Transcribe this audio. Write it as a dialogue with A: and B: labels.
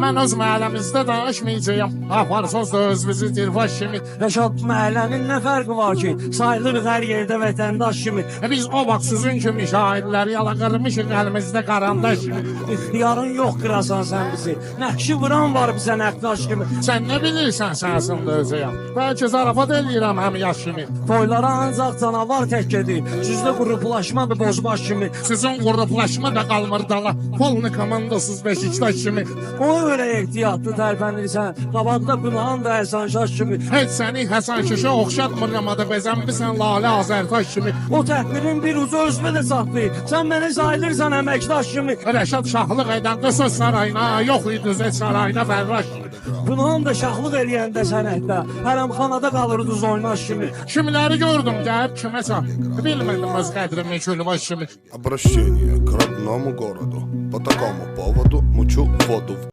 A: Mən öz məhəlləmizdə danışmayacağım. Aparsız da öz bizi dirvaş kimi.
B: Rəşad, məhəllənin nə fərqi var ki? Sayılırıq hər yerdə vətəndaş kimi.
A: Biz o vaxt sizin kimi şahidləri yala qırmışıq əlimizdə qarandaş kimi.
B: İxtiyarın yox qırasan sən bizi. Nəqşi vuran var bizə nəqdaş kimi.
A: Sən nə bilirsən sənsin də özəyəm. Bəlkə zarafat eləyirəm həm yaş kimi.
B: Toylara ancaq canavar tək gedir. Sizdə qruplaşmadır bozbaş kimi.
A: Sizin qruplaşma da qalmır dala. Polni komandasız Beşiktaş kimi.
B: Ona görə ehtiyatlı tərpənirsən. Qabaqda Pınağın da Həsən Şaş kimi.
A: Heç səni Həsən Şişə oxşatmır yamada bezənbisən Lalə Azərtaş kimi.
B: O təhvirin bir ucu özünə də saxlayır. Sən məni sayılırsan əməkdaş kimi.
A: Rəşad şahlıq edəndə söz sarayına, yox idi zət sarayına Fərraş.
B: Pınağın da şahlıq eləyəndə sənətdə. Hərəmxanada qalırdız oynaş kimi.
A: Kimiləri gördüm gəlib kiməsə. Bilmədim öz qədrimi külbaş kimi.
C: Обращение к родному городу. По такому поводу мучу воду в